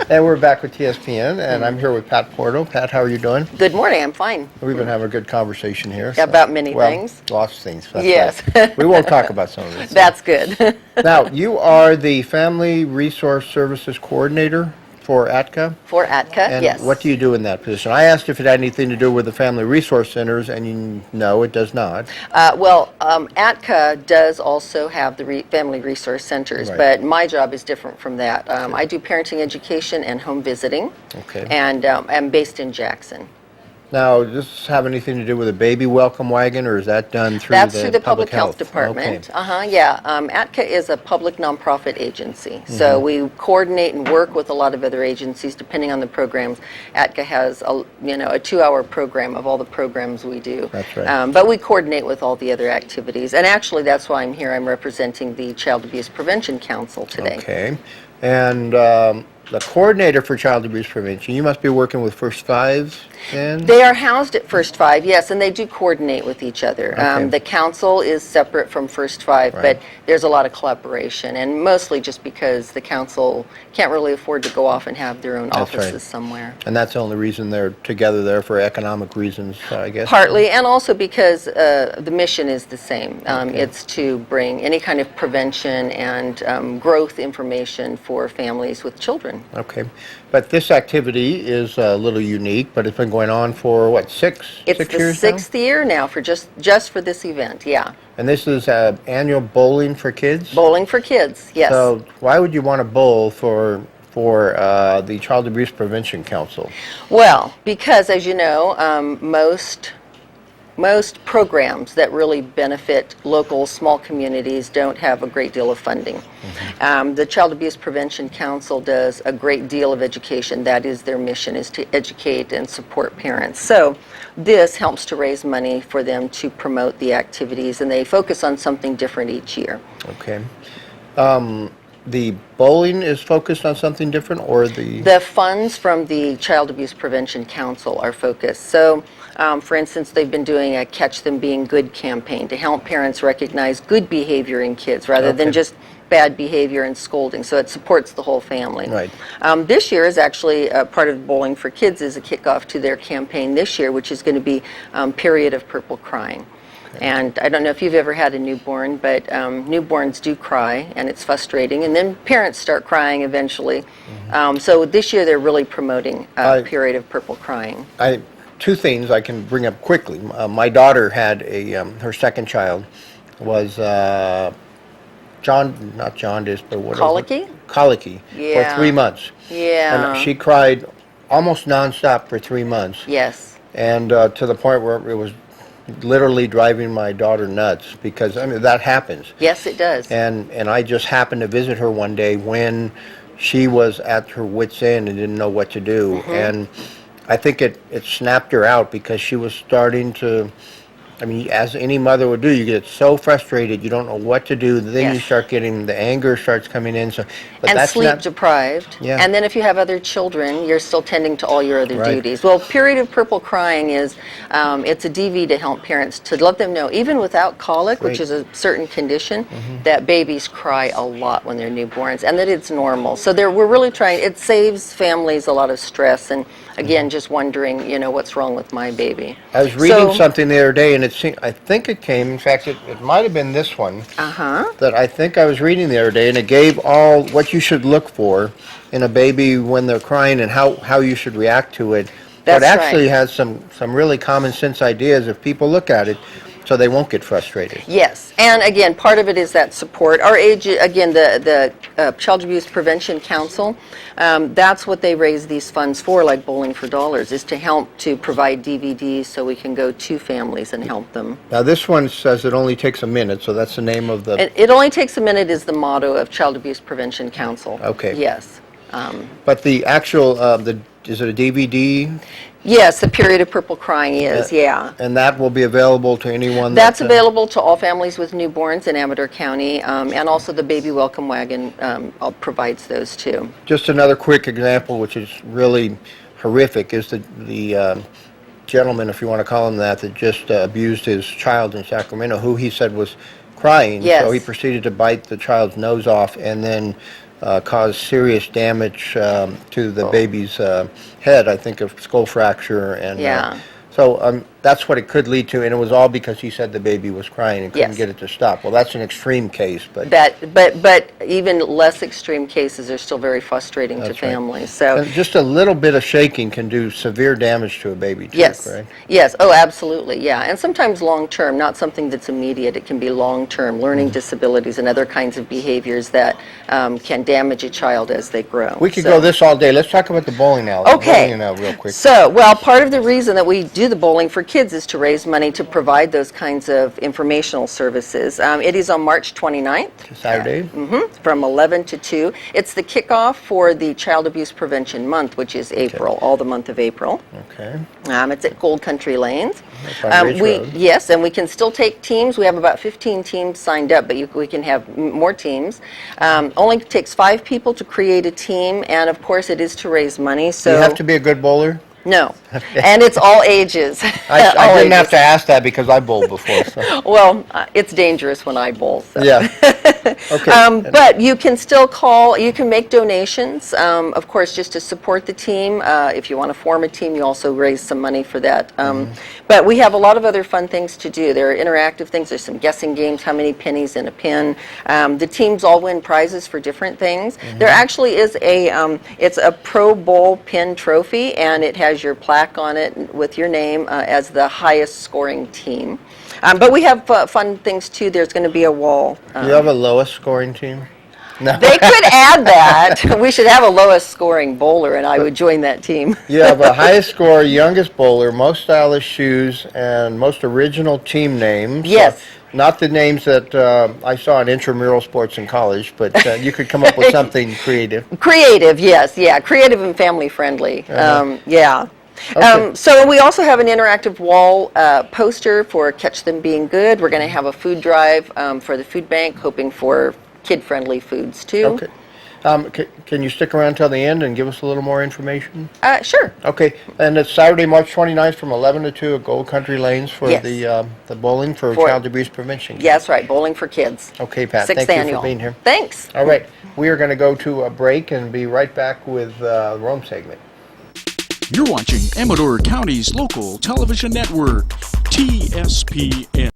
And we're back with TSPN, and I'm here with Pat Porto. Pat, how are you doing? Good morning, I'm fine. We've been having a good conversation here. About many things. Lots of things. That's Yes. right. We won't talk about some of this. That's good. Now, you are the Family Resource Services Coordinator for ATCA? For ATCA, And yes. what do you do in that position? I asked if it had anything to do with the Family Resource Centers, and no, it does not. ATCA does also have the Family Resource Centers, Right. but my job is different from that. I do parenting education and home visiting, Okay. and I'm based in Jackson. Now, does this have anything to do with a baby welcome wagon, or is that done through That's the through the Public Health Department. Okay. Yeah. ATCA is a public nonprofit agency, so we coordinate and work with a lot of other agencies depending on the programs. ATCA has a 2-hour program of all the programs we do. That's right. But we coordinate with all the other activities, and actually that's why I'm here. I'm representing the Child Abuse Prevention Council today. Okay. And the coordinator for child abuse prevention, you must be working with First Five then? They are housed at First Five, yes, and they do coordinate with each other. Okay. The council is separate from First Five, Right. but there's a lot of collaboration, and mostly just because the council can't really afford to go off and have their own That's right. offices somewhere. And that's the only reason they're together there, for economic reasons, I guess? Partly, and also because the mission is the same. Okay. It's to bring any kind of prevention and growth information for families with children. Okay. But this activity is a little unique, but it's been going on for, what, six It's years the now? 6th year now for just for this event, yeah. And this is annual bowling for kids? Bowling for kids, yes. So why would you want to bowl for the Child Abuse Prevention Council? Well, because as you know, most programs that really benefit local small communities don't have a great deal of funding. The Child Abuse Prevention Council does a great deal of education. That is their mission, is to educate and support parents. So this helps to raise money for them to promote the activities, and they focus on something different each year. Okay. The bowling is focused on something different, or the... The funds from the Child Abuse Prevention Council are focused. So, for instance, they've been doing a Catch Them Being Good campaign to help parents recognize good behavior in kids rather than Okay. just bad behavior and scolding. So it supports the whole family. Right. This year is actually part of Bowling for Kids is a kickoff to their campaign this year, which is going to be Period of Purple Crying. And I don't know if you've ever had a newborn, but newborns do cry, and it's frustrating. And then parents start crying eventually. So this year they're really promoting Period of Purple Crying. Two things I can bring up quickly. My daughter had her second child was not jaundice, but what? Colicky? Colicky. Yeah. For 3 months. Yeah. And she cried almost nonstop for 3 months. Yes. And to the point where it was literally driving my daughter nuts, because, I mean, that happens. Yes, it does. And I just happened to visit her one day when she was at her wit's end and didn't know what to do. And I think it snapped her out, because she was starting to, I mean, as any mother would do, you get so frustrated, you don't know what to do. Then you Yes. start getting, the anger starts coming in. So, but And that's sleep not, deprived. Yeah. And then if you have other children, you're still tending to all your other Right. duties. Well, Period of Purple Crying is, it's a DV to help parents, to let them know, even without colic, which Great. is a certain condition, that babies cry a lot when they're newborns, and that it's normal. So we're really trying, it saves families a lot of stress, and again, just wondering, what's wrong with my baby. I was reading So- something the other day, and I think it came, in fact, it might have been this one, that I think I was reading the other day, and it gave all what you should look for in a baby when they're crying and how you should react to it. That's But it actually right. has some really common sense ideas if people look at it, so they won't get frustrated. Yes, and again, part of it is that support. Our age, again, the Child Abuse Prevention Council, that's what they raise these funds for, like Bowling for Dollars, is to help to provide DVDs so we can go to families and help them. Now, this one says it only takes a minute, so that's the name of the... It only takes a minute is the motto of Child Abuse Prevention Council. Okay. Yes. But the actual, is it a DVD? Yes, the Period of Purple Crying is, yeah. And that will be available to anyone? That's available to all families with newborns in Amador County, and also the Baby Welcome Wagon provides those too. Just another quick example, which is really horrific, is the gentleman, if you want to call him that just abused his child in Sacramento, who he said was crying. Yes. So he proceeded to bite the child's nose off and then caused serious damage to the baby's head, I think, of skull fracture. And Yeah. so that's what it could lead to, and it was all because he said the baby was crying and couldn't Yes. get it to stop. Well, that's an extreme case, but But even less extreme cases are still very frustrating to That's right. families. So and just a little bit of shaking can do severe damage to a baby, too, yes, correct? yes, oh, absolutely, yeah, and sometimes long-term, not something that's immediate. It can be long-term, learning disabilities and other kinds of behaviors that can damage a child as they grow. We could So- go this all day. Let's talk about the bowling alley. Okay. Bowling alley real quick. So, well, part of the reason that we do the bowling for kids is to raise money to provide those kinds of informational services. It is on March 29th. Saturday? From 11 to 2. It's the kickoff for the Child Abuse Prevention Month, which is April, all the month of April. Okay. It's at Gold Country Lanes. That's on Ridge Road. Yes, and we can still take teams. We have about 15 teams signed up, but we can have more teams. Only takes 5 people to create a team, and of course it is to raise money. So Do you have to be a good bowler? no, and it's all ages. I All didn't have ages. to ask that because I bowled before. So. Well, it's dangerous when I bowl. So. Yeah. Okay. But you can still call, you can make donations, of course, just to support the team. If you want to form a team, you also raise some money for that. But we have a lot of other fun things to do. There are interactive things. There's some guessing games, how many pennies in a pin. The teams all win prizes for different things. There actually is it's a Pro Bowl pin trophy, and it has your plaque on it with your name as the highest scoring team. But we have fun things too. There's going to be a wall. Do you have a lowest scoring team? No. They could add that. We should have a lowest scoring bowler, and I would join that team. You have a highest score, youngest bowler, most stylish shoes, and most original team names. Yes. Not the names that I saw in intramural sports in college, but you could come up with something creative. Creative, yes, yeah, creative and family friendly. Yeah. Okay. So we also have an interactive wall poster for Catch Them Being Good. We're going to have a food drive for the food bank, hoping for kid-friendly foods too. Okay. Can you stick around till the end and give us a little more information? Sure. Okay, and it's Saturday, March 29th from 11 to 2 at Gold Country Lanes for Yes. the bowling for For- child abuse prevention. Yeah, that's right, bowling for kids. Okay, Pat, Sixth thank annual. you for being here. Thanks. All right, we are going to go to a break and be right back with the Rome segment. You're watching Amador County's local television network, TSPN.